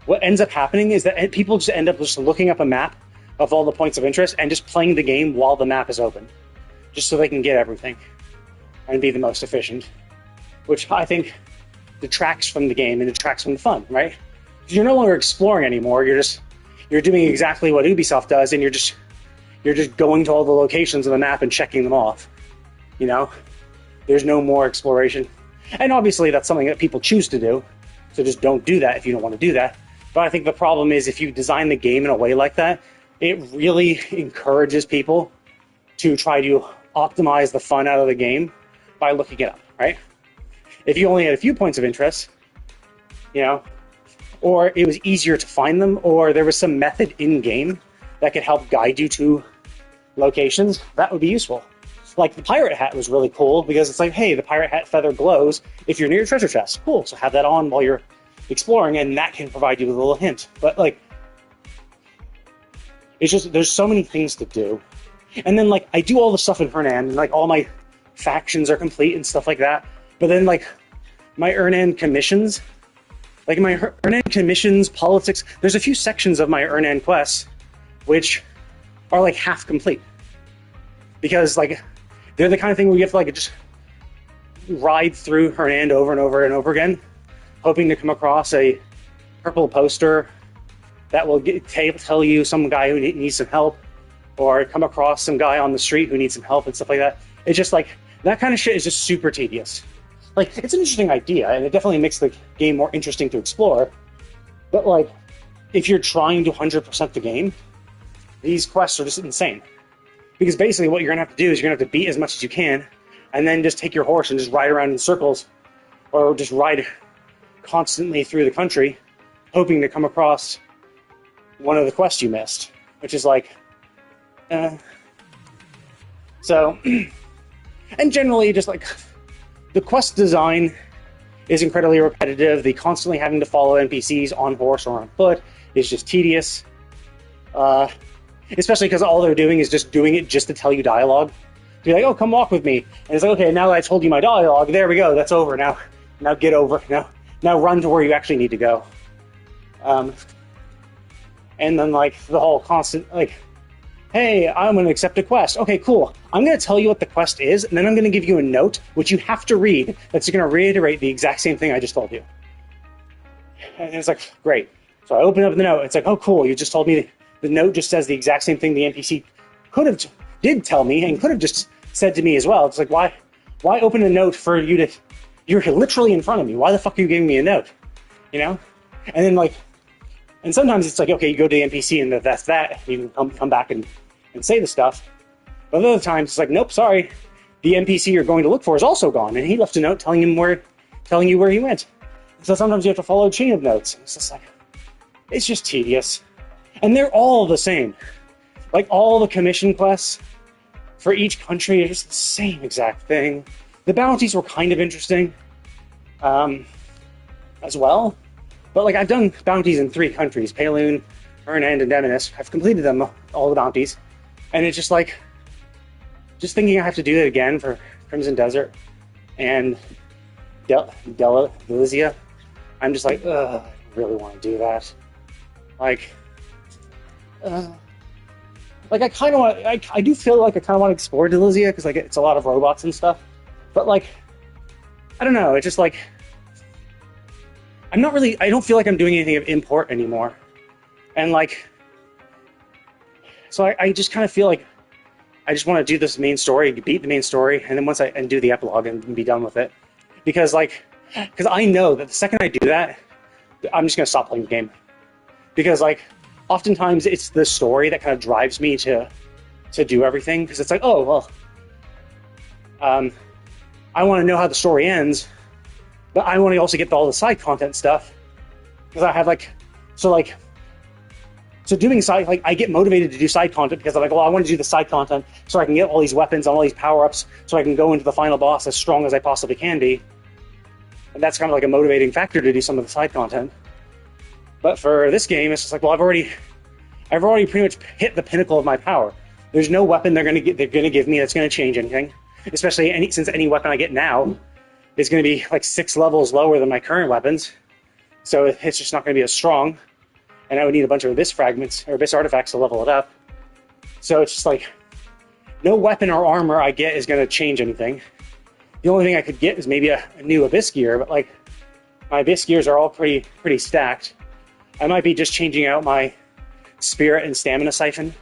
what ends up happening is that people just end up just looking up a map of all the points of interest and just playing the game while the map is open, just so they can get everything and be the most efficient, which I think detracts from the game and detracts from the fun, right? Because you're no longer exploring anymore. You're doing exactly what Ubisoft does, and you're just going to all the locations on the map and checking them off. There's no more exploration. And obviously that's something that people choose to do, so just don't do that if you don't want to do that. But I think the problem is, if you design the game in a way like that, it really encourages people to try to optimize the fun out of the game by looking it up, right? If you only had a few points of interest, or it was easier to find them, or there was some method in-game that could help guide you to locations, that would be useful. The pirate hat was really cool, because it's hey, the pirate hat feather glows if you're near a treasure chest. Cool, so have that on while you're exploring, and that can provide you with a little hint. But it's just, there's so many things to do. And then I do all the stuff in Hernan, and all my factions are complete and stuff like that. But then my Hernan commissions, my Hernan commissions, politics, there's a few sections of my Hernan quests which are half complete. Because they're the kind of thing where you have to just ride through Hernan over and over and over again, hoping to come across a purple poster that will tell you some guy who needs some help, or come across some guy on the street who needs some help and stuff like that. It's just that kind of shit is just super tedious. It's an interesting idea, and it definitely makes the game more interesting to explore. But if you're trying to 100% the game, these quests are just insane. Because basically what you're going to have to do is you're going to have to beat as much as you can, and then just take your horse and just ride around in circles, or just ride constantly through the country, hoping to come across one of the quests you missed. Which is So, and generally just the quest design is incredibly repetitive. The constantly having to follow NPCs on horse or on foot is just tedious. Especially because all they're doing is just doing it just to tell you dialogue. be like, oh, come walk with me. And it's like, okay, now that I told you my dialogue, there we go, that's over now. Now get over. Now run to where you actually need to go. And then, like, the whole constant, like, hey, I'm going to accept a quest. Okay, cool. I'm going to tell you what the quest is, and then I'm going to give you a note, which you have to read, that's going to reiterate the exact same thing I just told you. And it's like, great. So I open up the note. It's like, oh, cool. You just told me the note just says the exact same thing the NPC did tell me and could have just said to me as well. It's like, why open a note for you to... You're literally in front of me. Why the fuck are you giving me a note? You know? And then, like... And sometimes it's like, okay, you go to the NPC and that's that. You can come back and say the stuff. But other times it's like, nope, sorry. The NPC you're going to look for is also gone. And he left a note telling you where he went. So sometimes you have to follow a chain of notes. It's just like... It's just tedious. And they're all the same. Like, all the commission quests for each country are just the same exact thing. The bounties were kind of interesting as well. But, like, I've done bounties in 3 countries. Payloon, Urnend, and Demonis. I've completed them, all the bounties. And it's just like... Just thinking I have to do it again for Crimson Desert and Delizia. I'm just like, ugh, I really want to do that. Like I kind of want. I do feel like I kind of want to explore Delizia because like it's a lot of robots and stuff. But like, I don't know. It's just like I'm not really. I don't feel like I'm doing anything of import anymore. And like, so I just kind of feel like I just want to do this main story, beat the main story, and then and do the epilogue and be done with it. Because I know that the second I do that, I'm just gonna stop playing the game. Because like, oftentimes it's the story that kind of drives me to do everything. Because it's like, oh well, I want to know how the story ends, but I want to also get all the side content stuff. Because I have so doing side, like I get motivated to do side content because I'm like, well, I want to do the side content so I can get all these weapons and all these power ups, so I can go into the final boss as strong as I possibly can be. And that's kind of like a motivating factor to do some of the side content. But for this game, it's just like, well, I've already pretty much hit the pinnacle of my power. There's no weapon they're gonna give me that's gonna change anything. Especially since any weapon I get now is gonna be like 6 levels lower than my current weapons. So it's just not gonna be as strong. And I would need a bunch of Abyss fragments or Abyss artifacts to level it up. So it's just like, no weapon or armor I get is gonna change anything. The only thing I could get is maybe a new Abyss gear, but like, my Abyss gears are all pretty stacked. I might be just changing out my Spirit and Stamina Siphon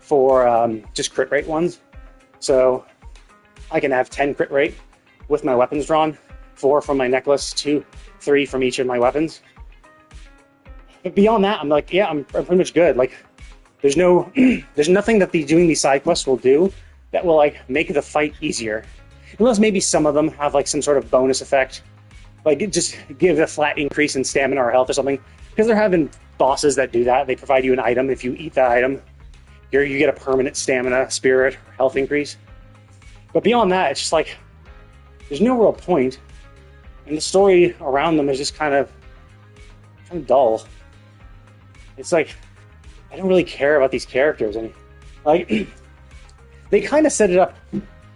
for just crit rate ones. So I can have 10 crit rate with my weapons drawn, 4 from my necklace, 2, 3 from each of my weapons. But beyond that, I'm like, yeah, I'm pretty much good. Like, there's nothing that doing these side quests will do that will like make the fight easier. Unless maybe some of them have like some sort of bonus effect. Like, just give a flat increase in stamina or health or something. Because they're having bosses that do that. They provide you an item. If you eat that item, you get a permanent stamina, spirit, or health increase. But beyond that, it's just like, there's no real point. And the story around them is just kind of dull. It's like, I don't really care about these characters. And like, they kind of set it up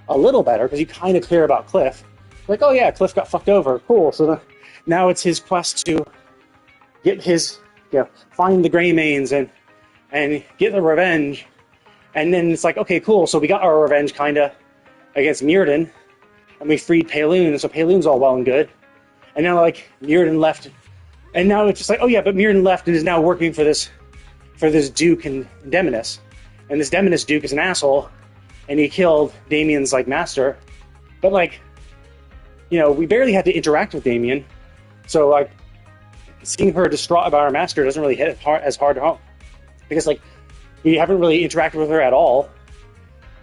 a little better, because you kind of care about Cliff. Like, oh yeah, Cliff got fucked over. Cool. So now it's his quest to get find the Greymanes and get the revenge. And then it's like, okay, cool. So we got our revenge kinda against Mirrodin, and we freed Payloon. So Payloon's all well and good. And now like Mirrodin left, and now it's just like, oh yeah, but Mirrodin left and is now working for this Duke and Demonis. And this Demonis Duke is an asshole, and he killed Damien's like master. But like, we barely had to interact with Damien, so like, seeing her distraught about her master doesn't really hit as hard home, because like, we haven't really interacted with her at all,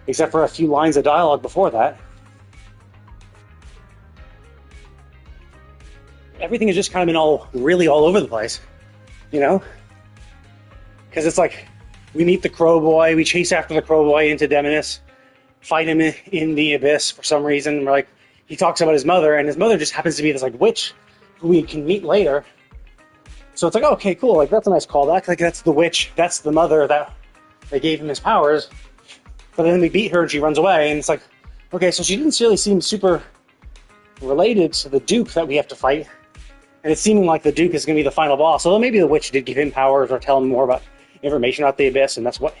except for a few lines of dialogue before that. Everything has just kind of been really all over the place, because it's like, we meet the Crow Boy, we chase after the Crow Boy into Demonis, fight him in the Abyss for some reason. We're like, he talks about his mother, and his mother just happens to be this like witch who we can meet later. So it's like, okay, cool, like that's a nice callback. Like, that's the witch, that's the mother that gave him his powers. But then we beat her and she runs away, and it's like, okay, so she didn't really seem super related to the Duke that we have to fight. And it's seeming like the Duke is going to be the final boss. Although maybe the witch did give him powers or tell him more about information about the Abyss, and that's what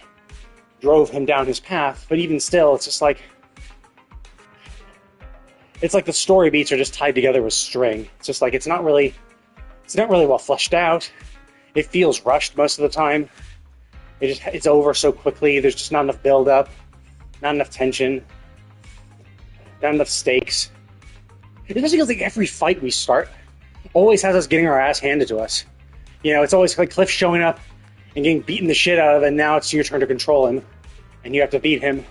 drove him down his path. But even still, it's just like... It's like the story beats are just tied together with string. It's just like it's not really well fleshed out. It feels rushed most of the time. It's over so quickly. There's just not enough build up, not enough tension, not enough stakes. It just feels like every fight we start always has us getting our ass handed to us. You know, it's always like Cliff showing up and getting beaten the shit out of, and now it's your turn to control him, and you have to beat him.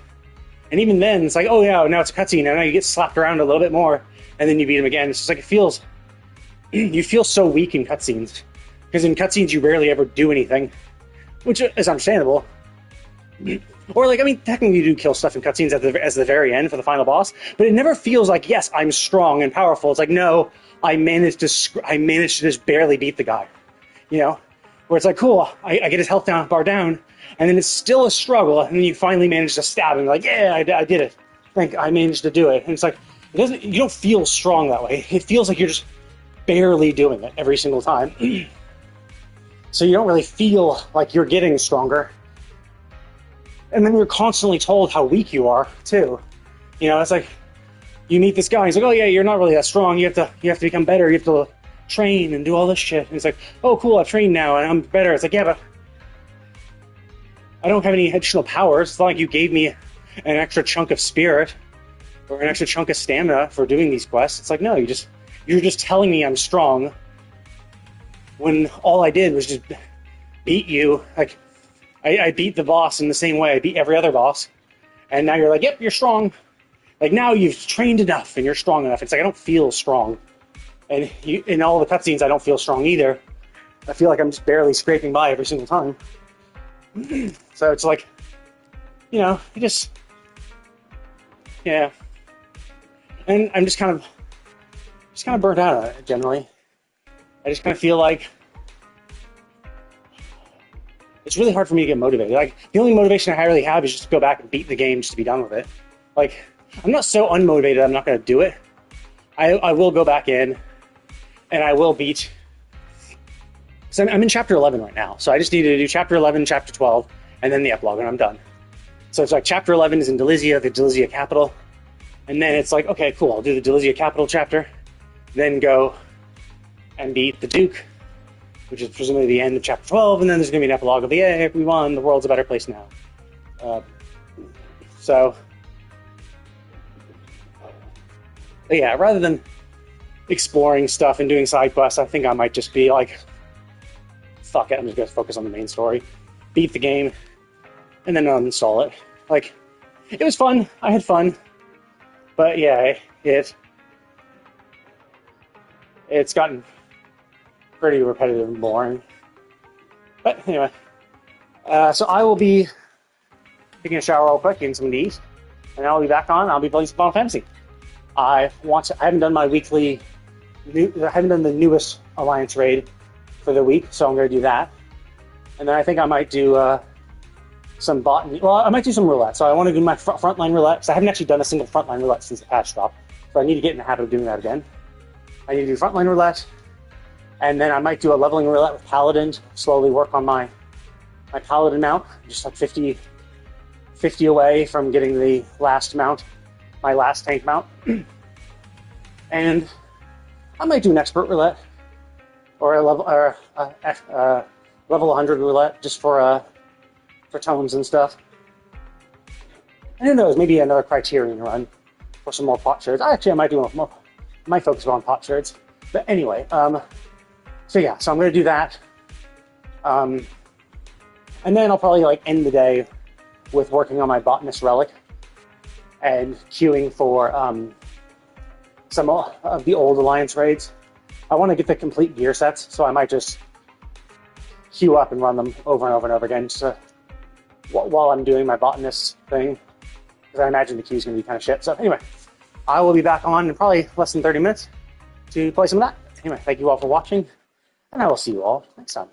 And even then, it's like, oh yeah, now it's a cutscene, and now you get slapped around a little bit more, and then you beat him again. It's just like it feels... You feel so weak in cutscenes. Because in cutscenes, you rarely ever do anything, which is understandable. Or, like, I mean, technically you do kill stuff in cutscenes as the very end for the final boss, but it never feels like, yes, I'm strong and powerful. It's like, no, I managed to just barely beat the guy. You know? Where it's like, cool, I get his health bar down, and then it's still a struggle, and then you finally manage to stab him, like, yeah, I did it. I managed to do it. And it's like, you don't feel strong that way. It feels like you're just barely doing it every single time. So you don't really feel like you're getting stronger. And then you're constantly told how weak you are, too. You know, it's like, you meet this guy, he's like, oh yeah, you're not really that strong, you have to become better, you have to train and do all this shit. And it's like, oh cool, I've trained now and I'm better. It's like, yeah, but I don't have any additional powers. It's not like you gave me an extra chunk of spirit or an extra chunk of stamina for doing these quests. It's like, no, you're just telling me I'm strong when all I did was just beat you. Like, I beat the boss in the same way I beat every other boss. And now you're like, yep, you're strong. Like, now you've trained enough and you're strong enough. It's like, I don't feel strong. And in all the cutscenes, I don't feel strong either. I feel like I'm just barely scraping by every single time. So it's like, you know, yeah. And I'm just kind of burnt out on it, generally. I just kind of feel like it's really hard for me to get motivated. Like, the only motivation I really have is just to go back and beat the game just to be done with it. Like, I'm not so unmotivated I'm not going to do it. I will go back in, and I will beat... So I'm in Chapter 11 right now, so I just need to do Chapter 11, Chapter 12, and then the epilogue, and I'm done. So it's like Chapter 11 is in Delizia, the Delizia capital, and then it's like, okay, cool, I'll do the Delizia capital chapter, then go and beat the Duke, which is presumably the end of Chapter 12, and then there's going to be an epilogue of, yay, we won, the world's a better place now. But yeah, rather than exploring stuff and doing side quests, I think I might just be like, fuck it, I'm just going to focus on the main story, beat the game, and then uninstall it. Like, it was fun, I had fun, but yeah, it's gotten pretty repetitive and boring. But anyway, so I will be taking a shower real quick, getting some to eat, and I'll be back on. I'll be playing some Final Fantasy. I haven't done my weekly, I haven't done the newest Alliance raid for the week, so I'm going to do that. And then I think I might do some botany. Well, I might do some roulette. So I want to do my frontline roulette, because I haven't actually done a single frontline roulette since the patch drop. So I need to get in the habit of doing that again. I need to do frontline roulette, and then I might do a leveling roulette with Paladin, slowly work on my Paladin mount, just like 50 away from getting the last mount, my last tank mount. And I might do an expert roulette, or a level 100 roulette, just for tomes and stuff. And who knows, maybe another Criterion run for some more pot shards. Actually, I might do more. I might focus on pot shards. But anyway, so yeah, so I'm going to do that. And then I'll probably like end the day with working on my Botanist Relic and queuing for some of the old Alliance raids. I want to get the complete gear sets, so I might just queue up and run them over and over and over again, just while I'm doing my Botanist thing, because I imagine the queue's going to be kind of shit. So anyway, I will be back on in probably less than 30 minutes to play some of that. Anyway, thank you all for watching, and I will see you all next time.